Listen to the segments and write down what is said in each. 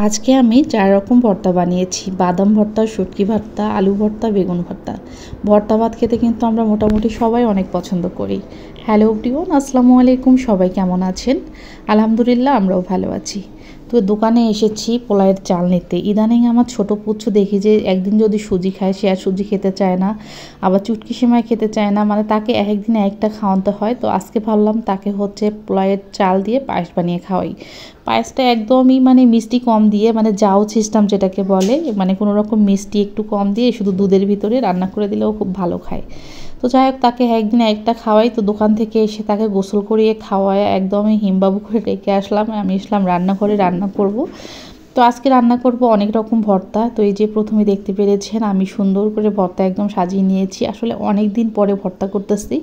আজকে আমি ৪ রকম ভর্তা বানিয়েছি। বাদাম ভর্তা, শুটকি ভর্তা, আলু ভর্তা, বেগুন ভর্তা। ভর্তা ভাত খেতে কিন্তু আমরা মোটামুটি সবাই অনেক পছন্দ করি। হ্যালো এভরিওয়ান, আসসালামু আলাইকুম। সবাই কেমন আছেন? আলহামদুলিল্লাহ, আমরাও ভালো আছি। তো দোকানে এসেছি পোলাওয়ের চাল নিতে। ইদানিং আমার ছোট পুচ্ছু দেখি যে একদিন যদি সুজি খায়, সে আর সুজি খেতে চায় না, আবার চুটকি সেমাই খেতে চায় না, মানে তাকে একদিন একটা খাওয়াতে হয়। তো আজকে ভাবলাম তাকে পোলাওয়ের চাল দিয়ে পায়েস বানিয়ে খাওয়াই। পায়েসটা একদমই মানে মিষ্টি কম দিয়ে, মানে জাউ সিস্টেম যেটাকে বলে, মানে কোনো রকম মিষ্টি একটু কম দিয়ে শুধু দুধের ভিতরে রান্না করে দিলেও খুব ভালো খায়। তো যাই হোক, তাকে একদিন একটা খাওয়াই। তো দোকান থেকে এসে তাকে গোসল করিয়ে খাওয়ায় একদমই হিমবাবু করে রেখে আসলাম। আমি আসলাম রান্নাঘরে রান্না করব। তো আজকে রান্না করব অনেক রকম ভর্তা। তো এই যে প্রথমে দেখতে পেরেছেন আমি সুন্দর করে ভর্তা একদম সাজিয়ে নিয়েছি। আসলে অনেক দিন পরে ভর্তা করতেছি।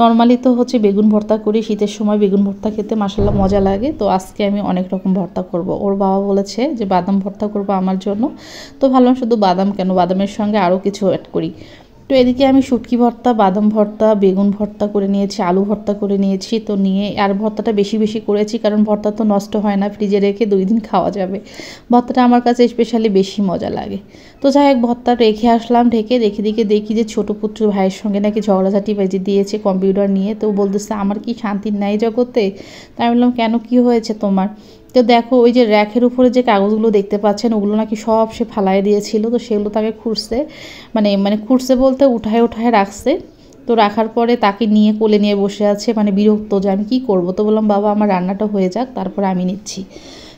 নর্মালি তো বেগুন ভর্তা করি, শীতের সময় বেগুন ভর্তা খেতে মাশাআল্লাহ মজা লাগে। তো আজকে আমি অনেক রকম ভর্তা করব। ওর বাবা বলেছে যে বাদাম ভর্তা করব আমার জন্য। তো ভাবলাম শুধু বাদাম কেন, বাদামের সঙ্গে আরও কিছু অ্যাড করি। তো এদিকে আমি শুটকি ভর্তা, বাদাম ভর্তা, বেগুন ভর্তা করে নিয়েছি, আলু ভর্তা করে নিয়েছি। তো নিয়ে আর ভর্তাটা বেশি বেশি করেছি, কারণ ভর্তা তো নষ্ট হয় না, ফ্রিজে রেখে 2 দিন খাওয়া যাবে। ভর্তাটা আমার কাছে স্পেশালি বেশি মজা লাগে। তো যাই হোক, ভর্তা রেখে আসলাম ঢেকে। দেখি যে ছোটো পুত্র ভাইয়ের সঙ্গে নাকি ঝগড়াঝাটি বেজে দিয়েছে কম্পিউটার নিয়ে। তো বলতেছে আমার কি শান্তি নাই জগতে? তাই বললাম কেন, কি হয়েছে তোমার? তো দেখো, ওই যে র্যাকের উপরে যে কাগজগুলো দেখতে পাচ্ছেন, ওগুলো নাকি সব সে ফালায় দিয়েছিল। তো সেগুলো তাকে খুঁড়ছে, মানে খুঁড়ছে বলতে উঠায় রাখছে। তো রাখার পরে তাকে নিয়ে কোলে নিয়ে বসে আছে, মানে বিরক্ত যে আমি কী করবো। তো বললাম বাবা আমার রান্নাটা হয়ে যাক, তারপরে আমি নিচ্ছি।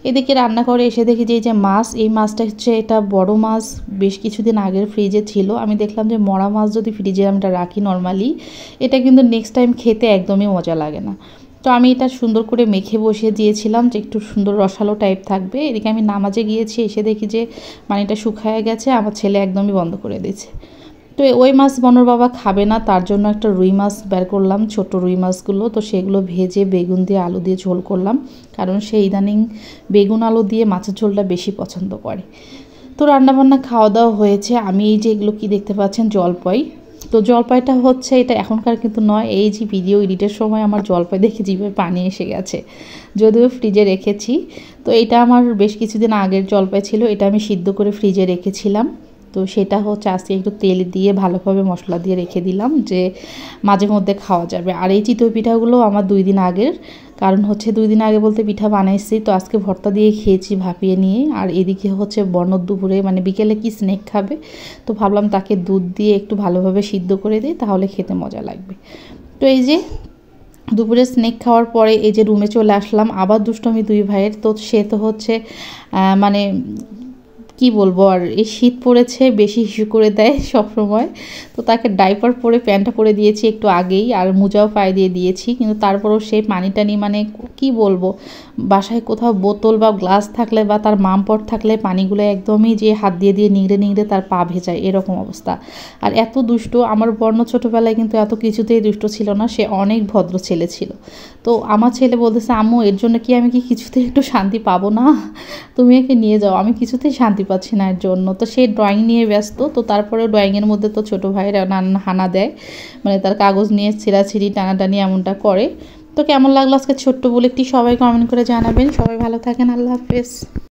এদিকে রান্না করে এসে দেখি যে এই যে মাছ, এই মাছটা এটা বড় মাছ, বেশ কিছুদিন আগের ফ্রিজে ছিল। আমি দেখলাম যে মরা মাছ যদি ফ্রিজে আমরা রাখি নর্মালি, এটা কিন্তু নেক্সট টাইম খেতে একদমই মজা লাগে না। তো আমি এটা সুন্দর করে মেখে বসিয়ে দিয়েছিলাম যে একটু সুন্দর রসালো টাইপ থাকবে। এদিকে আমি নামাজে গিয়েছি, এসে দেখি যে পানিটা শুকায় গেছে। আমার ছেলে একদমই বন্ধ করে দিয়েছে। তো ওই মাছ বনর বাবা খাবে না, তার জন্য একটা রুই মাছ বের করলাম, ছোট রুই মাছগুলো। তো সেগুলো ভেজে বেগুন দিয়ে আলু দিয়ে ঝোল করলাম, কারণ সে ইদানিং বেগুন আলু দিয়ে মাছের ঝোলটা বেশি পছন্দ করে। তো রান্নাবান্না খাওয়া দাওয়া হয়েছে। আমি এই যে এগুলো কি দেখতে পাচ্ছেন, জলপাই। তো জলপাইটা এটা এখনকার কিন্তু নয়, এই যে ভিডিও এডিটের সময় আমার জলপাই দেখে জিভে পানি এসে গেছে, যদিও ফ্রিজে রেখেছি। তো এটা আমার বেশ কিছুদিন আগের জলপাই ছিল, এটা আমি সিদ্ধ করে ফ্রিজে রেখেছিলাম। তো সেটা আজকে একটু তেল দিয়ে ভালোভাবে মশলা দিয়ে রেখে দিলাম, যে মাঝে মধ্যে খাওয়া যাবে। আর এই চিতই পিঠাগুলো আমার 2 দিন আগের, কারণ 2 দিন আগে বলতে পিঠা বানাইছি। তো আজকে ভর্তা দিয়ে খেয়েছি ভাপিয়ে নিয়ে। আর এদিকে বর্ণর দুপুরে মানে বিকেলে কি স্ন্যাক খাবে, তো ভাবলাম তাকে দুধ দিয়ে একটু ভালোভাবে সিদ্ধ করে দিই, তাহলে খেতে মজা লাগবে। তো এই যে দুপুরে স্ন্যাক খাওয়ার পরে এই যে রুমে চলে আসলাম। আবার দুষ্টমি 2 ভাইয়ের। তো সে মানে কি বলবো, আর এই শীত পড়েছে, বেশি ইস্যু করে দেয় সব সময়। তো তাকে ডাইপার পরে প্যান্টটা পরে দিয়েছি একটু আগেই, আর মোজাও পায়ে দিয়ে দিয়েছি। কিন্তু তারপরেও সে পানি টানি, মানে কি বলবো, বাসায় কোথাও বোতল বা গ্লাস থাকলে বা তার মামপট থাকলে পানিগুলো একদমই যে হাত দিয়ে নিংড়ে তার পা ভেজায়, এরকম অবস্থা। আর এত দুষ্ট আমার বর্ণ, ছোটোবেলায় কিন্তু এত কিছুতেই দুষ্ট ছিল না, সে অনেক ভদ্র ছেলে ছিল। তো আমার ছেলে বলতেছে আম্মু এর জন্য কি আমি কি কিছুতেই একটু শান্তি পাবো না? তুমি একে নিয়ে যাও, আমি কিছুতেই শান্তি পাচ্ছি না এর জন্য। তো সে ড্রয়িং নিয়ে ব্যস্ত। তো তারপরে ড্রয়িংয়ের মধ্যে তো ছোটো ভাইয়েরা হানা দেয়, মানে তার কাগজ নিয়ে ছিঁড়াছিঁড়ি টানাটানি এমনটা করে। তো কেমন লাগলো আজকে ছোট্ট বুলেটটি সবাই কমেন্ট করে জানাবেন। সবাই ভালো থাকেন, আল্লাহ হাফেজ।